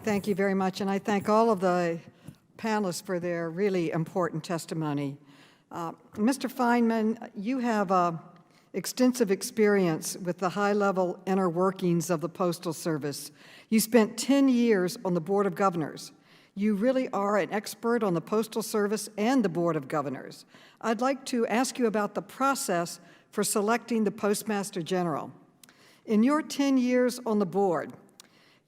Thank you very much, and I thank all of the panelists for their really important testimony. Mr. Fineman, you have extensive experience with the high-level inner workings of the Postal Service. You spent 10 years on the Board of Governors. You really are an expert on the Postal Service and the Board of Governors. I'd like to ask you about the process for selecting the Postmaster General. In your 10 years on the board,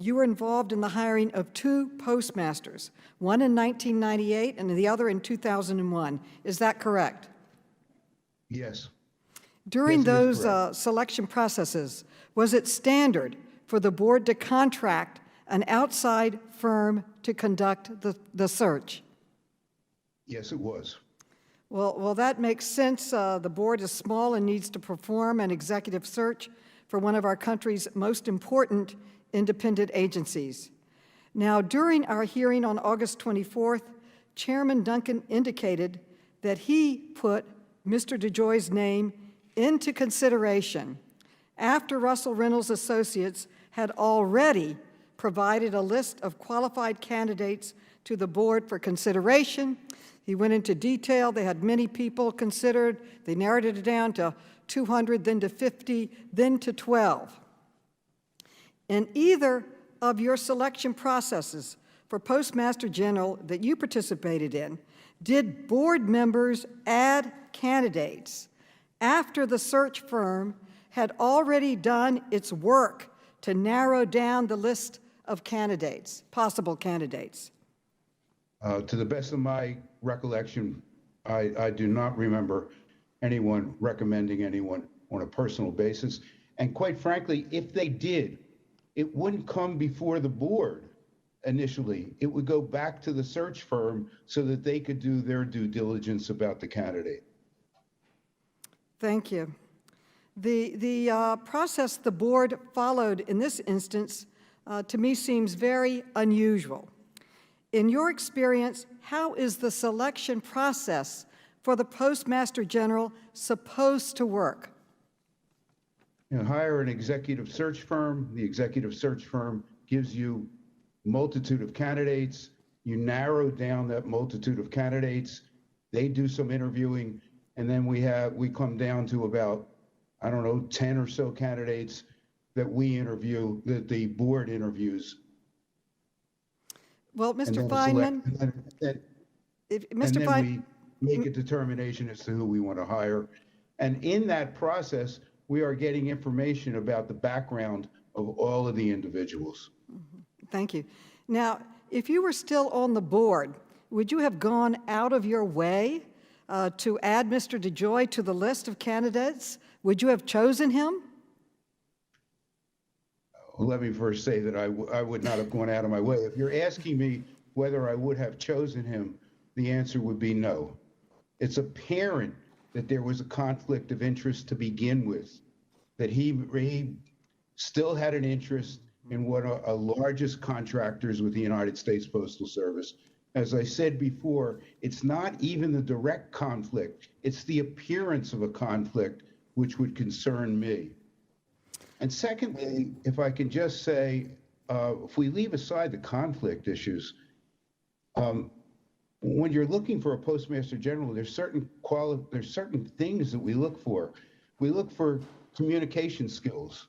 you were involved in the hiring of 2 postmasters, one in 1998 and the other in 2001. Is that correct? Yes. During Yes, those selection processes, was it standard for the board to contract an outside firm to conduct the search? Yes, it was. Well, that makes sense. The board is small and needs to perform an executive search for one of our country's most important independent agencies. Now, during our hearing on August 24th, Chairman Duncan indicated that he put Mr. DeJoy's name into consideration after Russell Reynolds Associates had already provided a list of qualified candidates to the board for consideration. He went into detail. They had many people considered. They narrowed it down to 200, then to 50, then to 12. In either of your selection processes for Postmaster General that you participated in, did board members add candidates after the search firm had already done its work to narrow down the list of candidates, possible candidates? To the best of my recollection, I do not remember anyone recommending anyone on a personal basis. And quite frankly, if they did, it wouldn't come before the board initially. It would go back to the search firm so that they could do their due diligence about the candidate. Thank you. The process the board followed in this instance, to me, seems very unusual. In your experience, how is the selection process for the Postmaster General supposed to work? You hire an executive search firm. The executive search firm gives you a multitude of candidates. You narrow down that multitude of candidates. They do some interviewing, and then we come down to about, I don't know, 10 or so candidates that we interview, that the board interviews. Well, Mr. Fineman, we make a determination as to who we want to hire. And in that process, we are getting information about the background of all of the individuals. Thank you. Now, if you were still on the board, would you have gone out of your way to add Mr. DeJoy to the list of candidates? Would you have chosen him? Let me first say that I would not have gone out of my way. If you're asking me whether I would have chosen him, the answer would be no. It's apparent that there was a conflict of interest to begin with, that he still had an interest in one of the largest contractors with the United States Postal Service. As I said before, it's not even the direct conflict, it's the appearance of a conflict which would concern me. And secondly, if I can just say, if we leave aside the conflict issues, when you're looking for a Postmaster General, there's certain things that we look for. We look for communication skills.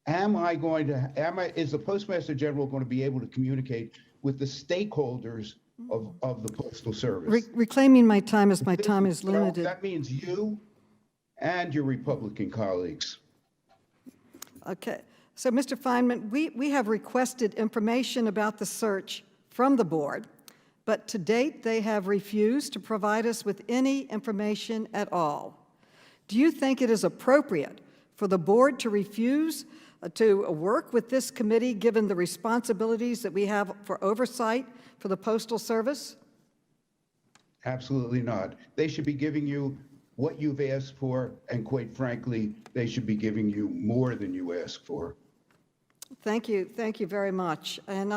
Is the Postmaster General going to be able to communicate with the stakeholders of the Postal Service? Reclaiming my time as my time is limited. That means you and your Republican colleagues. Okay. So, Mr. Fineman, we have requested information about the search from the board, but to date they have refused to provide us with any information at all. Do you think it is appropriate for the board to refuse to work with this committee given the responsibilities that we have for oversight for the Postal Service? Absolutely not. They should be giving you what you've asked for, and quite frankly, they should be giving you more than you asked for. Thank you very much. And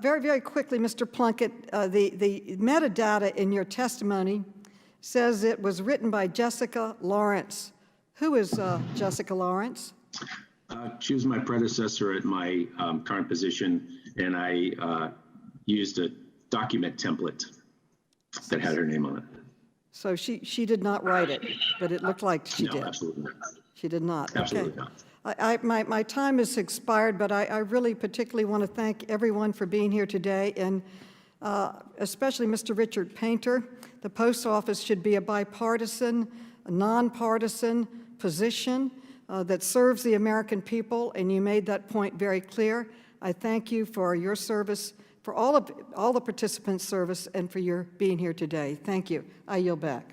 very, very quickly, Mr. Plunkett, the metadata in your testimony says it was written by Jessica Lawrence. Who is Jessica Lawrence? She was my predecessor at my current position and I used a document template that had her name on it. So she did not write it, but it looked like she No, did. absolutely not. She did not. Absolutely Okay. not. My time has expired, but I really particularly want to thank everyone for being here today, and especially Mr. Richard Painter. The Post Office should be a bipartisan, a nonpartisan position that serves the American people, and you made that point very clear. I thank you for your service, for all the participants' service, and for your being here today. Thank you. I yield back.